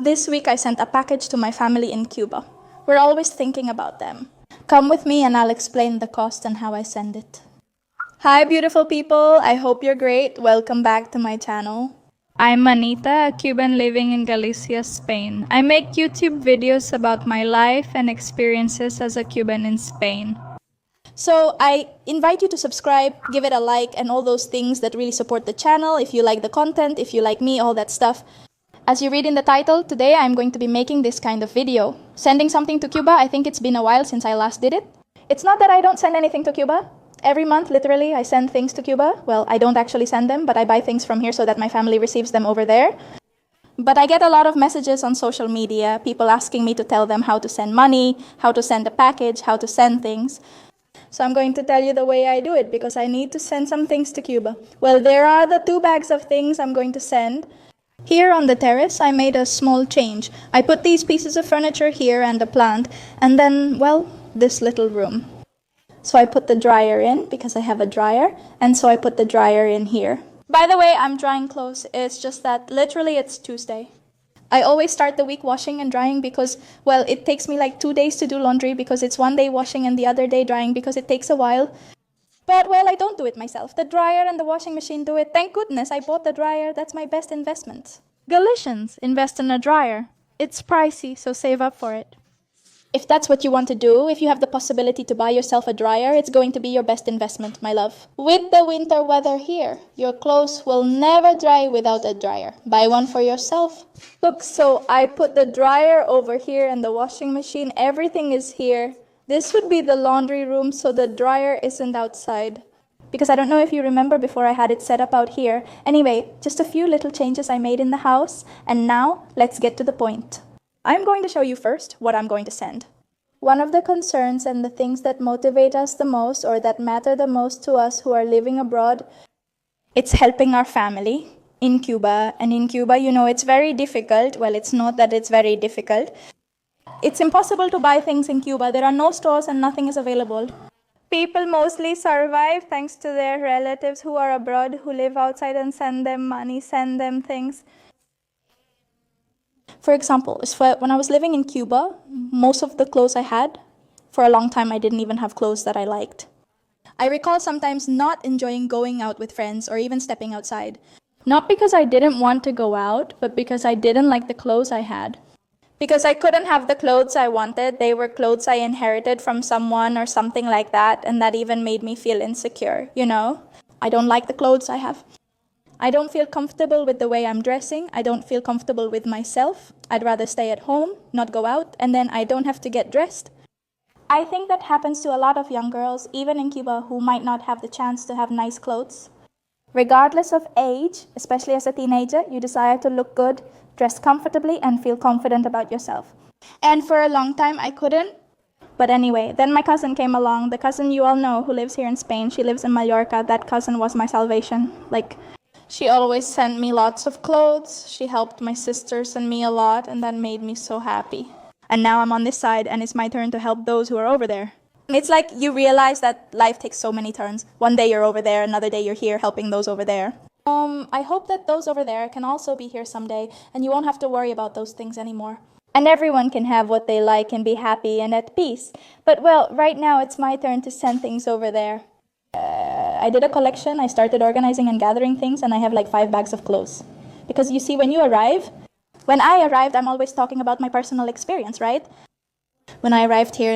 This week I sent a package to my family in Cuba. We're always thinking about them. Come with me and I'll explain the cost and how I send it. Hi beautiful people, I hope you're great. Welcome back to my channel. I'm Anita, a Cuban living in Galicia, Spain. I make YouTube videos about my life and experiences as a Cuban in Spain. So I invite you to subscribe, give it a like, and all those things that really support the channel. If you like the content, if you like me, all that stuff. As you read in the title, today I'm going to be making this kind of video. Sending something to Cuba, I think it's been a while since I last did it. It's not that I don't send anything to Cuba. Every month, literally, I send things to Cuba. Well, I don't actually send them, but I buy things from here so that my family receives them over there. But I get a lot of messages on social media, people asking me to tell them how to send money, how to send a package, how to send things. So I'm going to tell you the way I do it because I need to send some things to Cuba. Well, there are the 2 bags of things I'm going to send. Here on the terrace, I made a small change. I put these pieces of furniture here and a plant, and then, well, this little room. So I put the dryer in because I have a dryer, and so I put the dryer in here. By the way, I'm drying clothes. It's just that literally it's Tuesday. I always start the week washing and drying because, well, it takes me like 2 days to do laundry because it's one day washing and the other day drying because it takes a while. But, well, I don't do it myself. The dryer and the washing machine do it. Thank goodness I bought the dryer. That's my best investment. Galicians, invest in a dryer. It's pricey, so save up for it. If that's what you want to do, if you have the possibility to buy yourself a dryer, it's going to be your best investment, my love. With the winter weather here, your clothes will never dry without a dryer. Buy one for yourself. Look, so I put the dryer over here and the washing machine. Everything is here. This would be the laundry room, so the dryer isn't outside. Because I don't know if you remember before I had it set up out here. Anyway, just a few little changes I made in the house, and now let's get to the point. I'm going to show you first what I'm going to send. One of the concerns and the things that motivate us the most or that matter the most to us who are living abroad, it's helping our family in Cuba. And in Cuba, you know, it's very difficult. Well, it's not that it's very difficult. It's impossible to buy things in Cuba. There are no stores and nothing is available. People mostly survive thanks to their relatives who are abroad, who live outside and send them money, send them things. For example, when I was living in Cuba, most of the clothes I had, for a long time I didn't even have clothes that I liked. I recall sometimes not enjoying going out with friends or even stepping outside. Not because I didn't want to go out, but because I didn't like the clothes I had. Because I couldn't have the clothes I wanted. They were clothes I inherited from someone or something like that, and that even made me feel insecure, you know? I don't like the clothes I have. I don't feel comfortable with the way I'm dressing. I don't feel comfortable with myself. I'd rather stay at home, not go out, and then I don't have to get dressed. I think that happens to a lot of young girls, even in Cuba, who might not have the chance to have nice clothes. Regardless of age, especially as a teenager, you desire to look good, dress comfortably, and feel confident about yourself. And for a long time, I couldn't. But anyway, then my cousin came along, the cousin you all know who lives here in Spain. She lives in Mallorca. That cousin was my salvation. She always sent me lots of clothes. She helped my sisters and me a lot, and that made me so happy. And now I'm on this side, and it's my turn to help those who are over there. It's like you realize that life takes so many turns. One day you're over there, another day you're here helping those over there. I hope that those over there can also be here someday, and you won't have to worry about those things anymore. And everyone can have what they like and be happy and at peace. But well, right now it's my turn to send things over there. I did a collection. I started organizing and gathering things, and I have like 5 bags of clothes. Because you see, when I arrived, I'm always talking about my personal experience, right? When I arrived here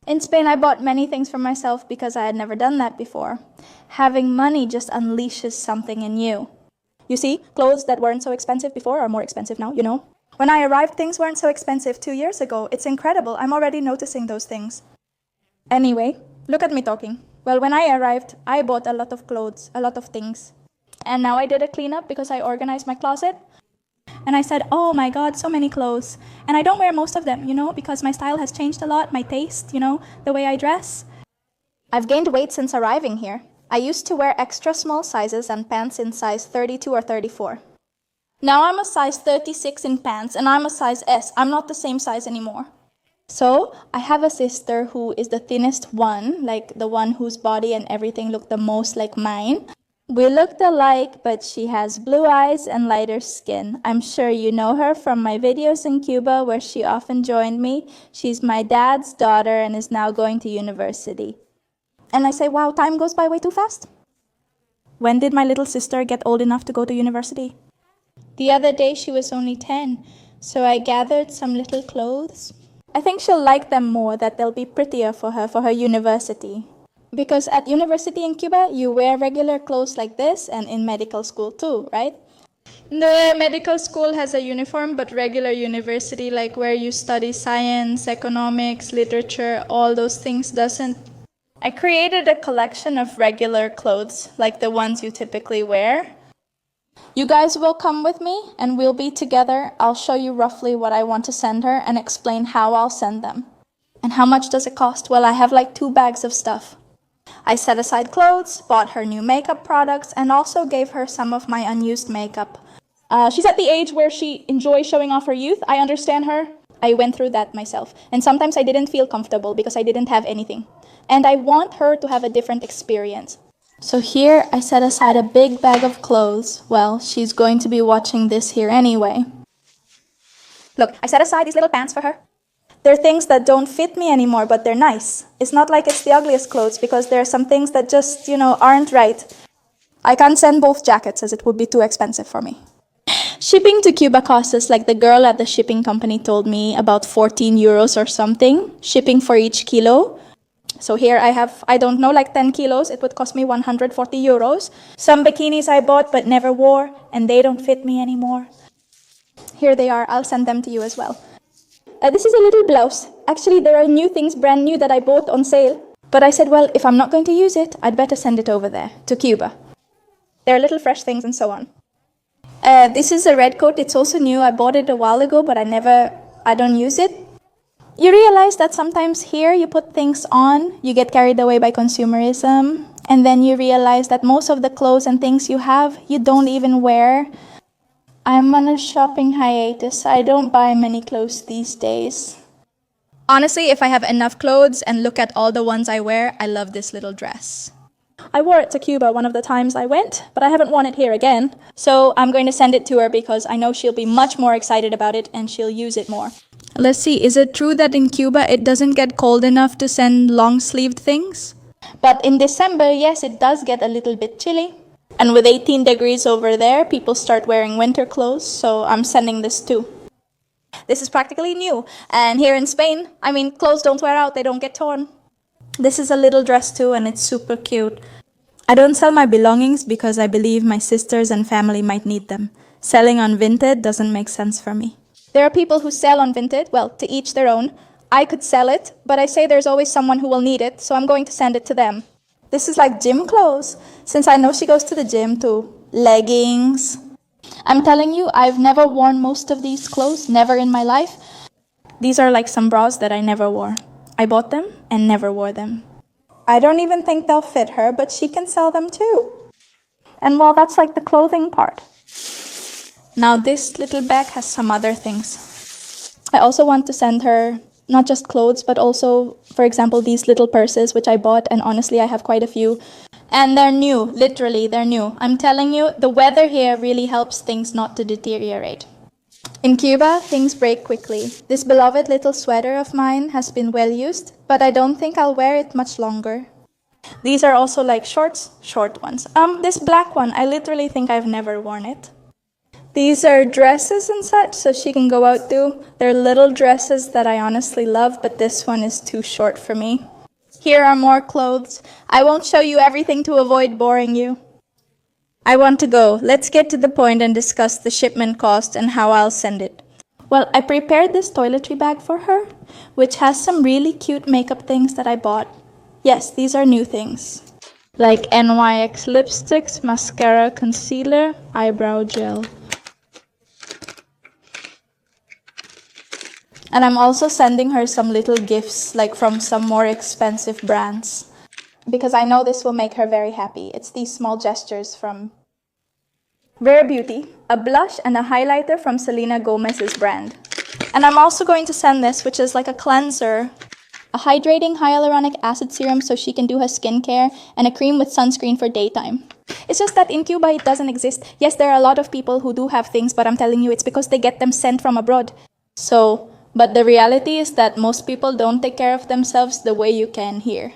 in Spain, I bought many things for myself because I had never done that before. Having money just unleashes something in you. You see, clothes that weren't so expensive before are more expensive now, you know? When I arrived, things weren't so expensive 2 years ago. It's incredible. I'm already noticing those things. Anyway, look at me talking. Well, when I arrived, I bought a lot of clothes, a lot of things. And now I did a cleanup because I organized my closet. And I said, oh my God, so many clothes. And I don't wear most of them, you know, because my style has changed a lot, my taste, you know, the way I dress. I've gained weight since arriving here. I used to wear extra small sizes and pants in size 32 or 34. Now I'm a size 36 in pants and I'm a size S. I'm not the same size anymore. So I have a sister who is the thinnest one, like the one whose body and everything look the most like mine. We looked alike, but she has blue eyes and lighter skin. I'm sure you know her from my videos in Cuba where she often joined me. She's my dad's daughter and is now going to university. And I say, wow, time goes by way too fast. When did my little sister get old enough to go to university? The other day she was only 10, so I gathered some little clothes. I think she'll like them more, that they'll be prettier for her university. Because at university in Cuba, you wear regular clothes like this, and in medical school too, right? The medical school has a uniform, but regular university, like where you study science, economics, literature, all those things, doesn't. I created a collection of regular clothes, like the ones you typically wear. You guys will come with me, and we'll be together. I'll show you roughly what I want to send her and explain how I'll send them. And how much does it cost? Well, I have like 2 bags of stuff. I set aside clothes, bought her new makeup products, and also gave her some of my unused makeup. She's at the age where she enjoys showing off her youth. I understand her. I went through that myself. And sometimes I didn't feel comfortable because I didn't have anything. And I want her to have a different experience. So here I set aside a big bag of clothes. Well, she's going to be watching this here anyway. Look, I set aside these little pants for her. They're things that don't fit me anymore, but they're nice. It's not like it's the ugliest clothes because there are some things that just, aren't right. I can't send both jackets as it would be too expensive for me. Shipping to Cuba costs us, like the girl at the shipping company told me, about 14 euros or something. Shipping for each kilo. So here I have, I don't know, like 10 kilos. It would cost me 140 euros. Some bikinis I bought but never wore, and they don't fit me anymore. Here they are. I'll send them to you as well. This is a little blouse. Actually, there are new things, brand new, that I bought on sale. But I said, well, if I'm not going to use it, I'd better send it over there, to Cuba. There are little fresh things and so on. This is a red coat. It's also new. I bought it a while ago, but I don't use it. You realize that sometimes here you put things on, you get carried away by consumerism, and then you realize that most of the clothes and things you have, you don't even wear. I'm on a shopping hiatus. I don't buy many clothes these days. Honestly, if I have enough clothes and look at all the ones I wear, I love this little dress. I wore it to Cuba one of the times I went, but I haven't worn it here again. So I'm going to send it to her because I know she'll be much more excited about it and she'll use it more. Let's see, is it true that in Cuba it doesn't get cold enough to send long-sleeved things? But in December, yes, it does get a little bit chilly. And with 18 degrees over there, people start wearing winter clothes, so I'm sending this too. This is practically new. And here in Spain, clothes don't wear out, they don't get torn. This is a little dress too, and it's super cute. I don't sell my belongings because I believe my sisters and family might need them. Selling on Vinted doesn't make sense for me. There are people who sell on Vinted, well, to each their own. I could sell it, but I say there's always someone who will need it, so I'm going to send it to them. This is like gym clothes, since I know she goes to the gym too. Leggings. I'm telling you, I've never worn most of these clothes, never in my life. These are like some bras that I never wore. I bought them and never wore them. I don't even think they'll fit her, but she can sell them too. And well, that's like the clothing part. Now this little bag has some other things. I also want to send her not just clothes, but also, for example, these little purses, which I bought, and honestly, I have quite a few. And they're new, literally, they're new. I'm telling you, the weather here really helps things not to deteriorate. In Cuba, things break quickly. This beloved little sweater of mine has been well used, but I don't think I'll wear it much longer. These are also like shorts, short ones. This black one, I literally think I've never worn it. These are dresses and such, so she can go out too. They're little dresses that I honestly love, but this one is too short for me. Here are more clothes. I won't show you everything to avoid boring you. I want to go. Let's get to the point and discuss the shipment cost and how I'll send it. Well, I prepared this toiletry bag for her, which has some really cute makeup things that I bought. Yes, these are new things. Like NYX lipsticks, mascara, concealer, eyebrow gel. And I'm also sending her some little gifts, like from some more expensive brands. Because I know this will make her very happy. It's these small gestures from Rare Beauty, a blush and a highlighter from Selena Gomez's brand. And I'm also going to send this, which is like a cleanser, a hydrating hyaluronic acid serum so she can do her skincare, and a cream with sunscreen for daytime. It's just that in Cuba it doesn't exist. Yes, there are a lot of people who do have things, but I'm telling you it's because they get them sent from abroad. But the reality is that most people don't take care of themselves the way you can here.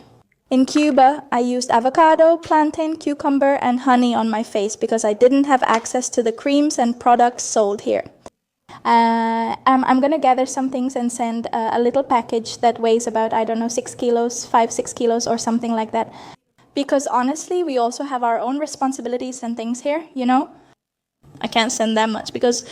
In Cuba, I used avocado, plantain, cucumber, and honey on my face because I didn't have access to the creams and products sold here. I'm gonna gather some things and send a little package that weighs about, I don't know, 6 kilos, 6 kilos or something like that. Because honestly, we also have our own responsibilities and things here, you know? I can't send that much because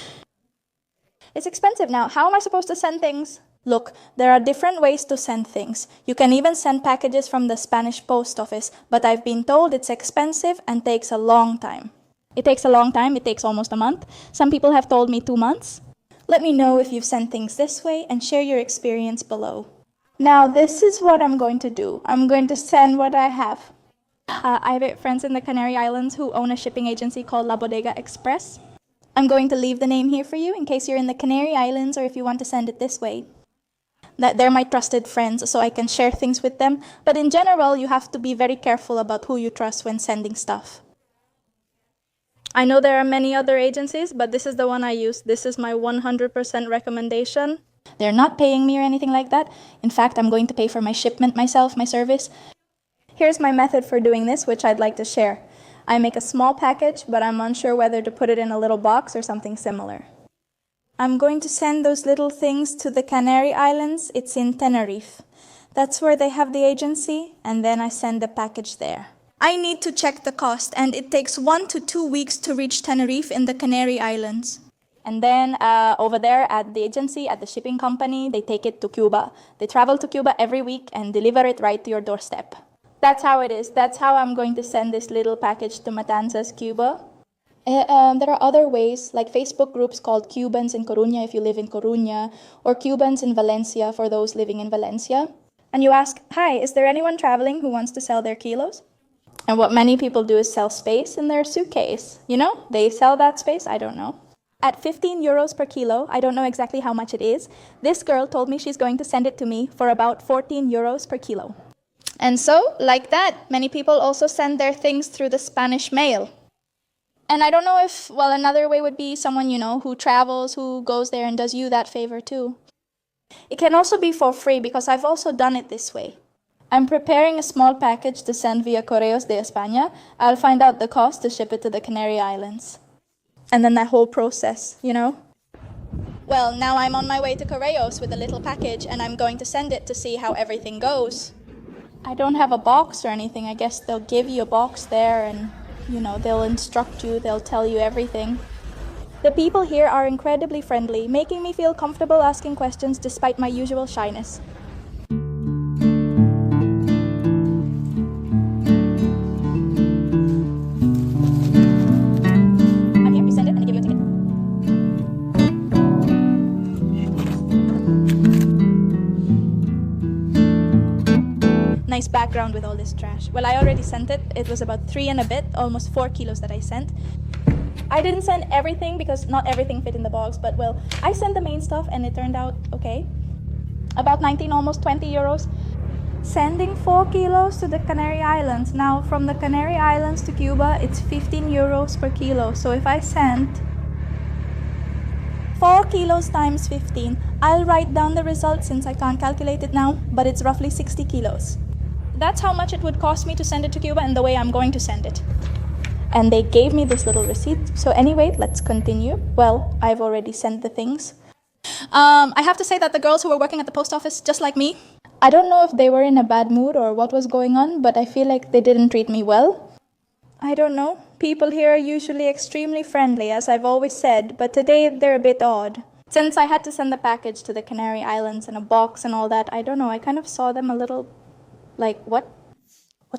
it's expensive now. How am I supposed to send things? Look, there are different ways to send things. You can even send packages from the Spanish post office, but I've been told it's expensive and takes a long time. It takes a long time, it takes almost a month. Some people have told me 2 months. Let me know if you've sent things this way and share your experience below. Now, this is what I'm going to do. I'm going to send what I have. I have friends in the Canary Islands who own a shipping agency called La Bodega Express. I'm going to leave the name here for you in case you're in the Canary Islands or if you want to send it this way. That they're my trusted friends, so I can share things with them. But in general, you have to be very careful about who you trust when sending stuff. I know there are many other agencies, but this is the one I use. This is my 100% recommendation. They're not paying me or anything like that. In fact, I'm going to pay for my shipment myself, my service. Here's my method for doing this, which I'd like to share. I make a small package, but I'm unsure whether to put it in a little box or something similar. I'm going to send those little things to the Canary Islands. It's in Tenerife. That's where they have the agency, and then I send the package there. I need to check the cost, and it takes 1 to 2 weeks to reach Tenerife in the Canary Islands. And then over there at the agency, at the shipping company, they take it to Cuba. They travel to Cuba every week and deliver it right to your doorstep. That's how it is. That's how I'm going to send this little package to Matanzas, Cuba. There are other ways, like Facebook groups called Cubans in Coruña if you live in Coruña, or Cubans in Valencia for those living in Valencia. And you ask, hi, is there anyone traveling who wants to sell their kilos? And what many people do is sell space in their suitcase. You know, they sell that space, I don't know. At 15 euros per kilo, I don't know exactly how much it is, this girl told me she's going to send it to me for about 14 euros per kilo. And so, like that, many people also send their things through the Spanish mail. And I don't know if, well, another way would be someone, you know, who travels, who goes there and does you that favor too. It can also be for free because I've also done it this way. I'm preparing a small package to send via Correos de España. I'll find out the cost to ship it to the Canary Islands. And then that whole process, you know? Well, now I'm on my way to Correos with a little package and I'm going to send it to see how everything goes. I don't have a box or anything. I guess they'll give you a box there and, you know, they'll instruct you, they'll tell you everything. The people here are incredibly friendly, making me feel comfortable asking questions despite my usual shyness. Nice background with all this trash. Well, I already sent it. It was about 3 and a bit, almost 4 kilos that I sent. I didn't send everything because not everything fit in the box, but well, I sent the main stuff and it turned out okay. About 19, almost 20 euros. Sending 4 kilos to the Canary Islands. Now, from the Canary Islands to Cuba, it's 15 euros per kilo. So if I sent 4 kilos times 15, I'll write down the result since I can't calculate it now, but it's roughly 60 kilos. That's how much it would cost me to send it to Cuba and the way I'm going to send it. And they gave me this little receipt. So anyway, let's continue. Well, I've already sent the things. I have to say that the girls who were working at the post office, just like me, I don't know if they were in a bad mood or what was going on, but I feel like they didn't treat me well. I don't know. People here are usually extremely friendly, as I've always said, but today they're a bit odd. Since I had to send the package to the Canary Islands in a box and all that, I don't know, I kind of saw them a little like, what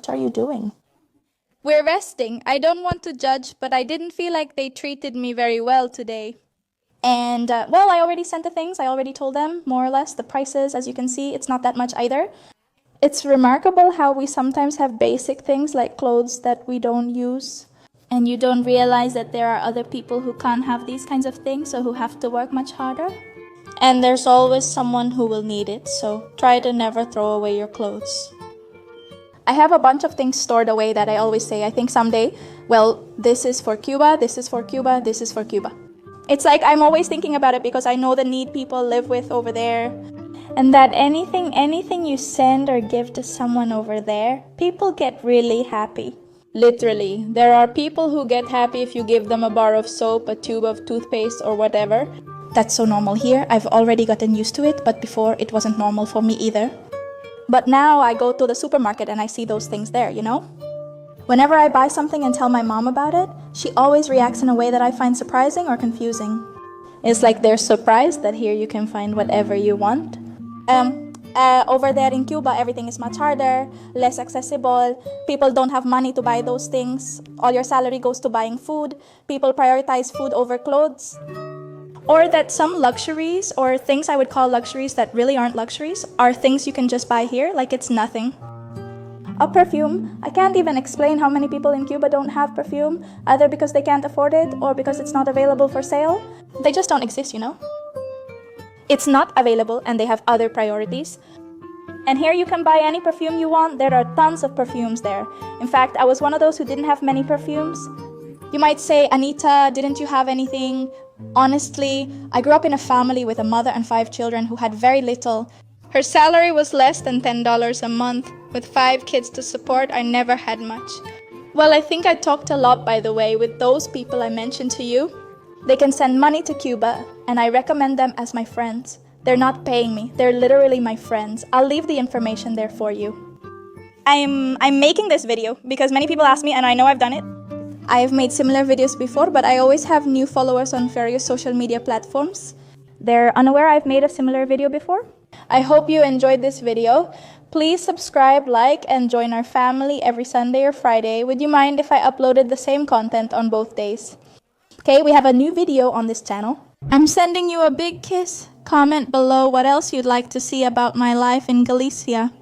are you doing? We're resting. I don't want to judge, but I didn't feel like they treated me very well today. And, well, I already sent the things. I already told them, more or less, the prices. As you can see, it's not that much either. It's remarkable how we sometimes have basic things like clothes that we don't use. And you don't realize that there are other people who can't have these kinds of things, so who have to work much harder. And there's always someone who will need it, so try to never throw away your clothes. I have a bunch of things stored away that I always say, I think someday, well, this is for Cuba, this is for Cuba, this is for Cuba. It's like I'm always thinking about it because I know the need people live with over there. And that anything you send or give to someone over there, people get really happy. Literally, there are people who get happy if you give them a bar of soap, a tube of toothpaste, or whatever. That's so normal here. I've already gotten used to it, but before it wasn't normal for me either. But now I go to the supermarket and I see those things there, you know? Whenever I buy something and tell my mom about it, she always reacts in a way that I find surprising or confusing. It's like they're surprised that here you can find whatever you want. Over there in Cuba, everything is much harder, less accessible. People don't have money to buy those things. All your salary goes to buying food. People prioritize food over clothes. Or that some luxuries, or things I would call luxuries that really aren't luxuries, are things you can just buy here, like it's nothing. A perfume. I can't even explain how many people in Cuba don't have perfume, either because they can't afford it or because it's not available for sale. They just don't exist, you know? It's not available and they have other priorities. And here you can buy any perfume you want. There are tons of perfumes there. In fact, I was one of those who didn't have many perfumes. You might say, Anita, didn't you have anything? Honestly, I grew up in a family with a mother and 5 children who had very little. Her salary was less than $10 a month. With 5 kids to support, I never had much. Well, I think I talked a lot, by the way, with those people I mentioned to you. They can send money to Cuba, and I recommend them as my friends. They're not paying me. They're literally my friends. I'll leave the information there for you. I'm making this video because many people ask me, and I know I've done it. I have made similar videos before, but I always have new followers on various social media platforms. They're unaware I've made a similar video before. I hope you enjoyed this video. Please subscribe, like, and join our family every Sunday or Friday. Would you mind if I uploaded the same content on both days? Okay, we have a new video on this channel. I'm sending you a big kiss. Comment below what else you'd like to see about my life in Galicia.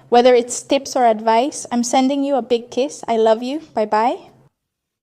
Whether it's tips or advice, I'm sending you a big kiss. I love you. Bye-bye.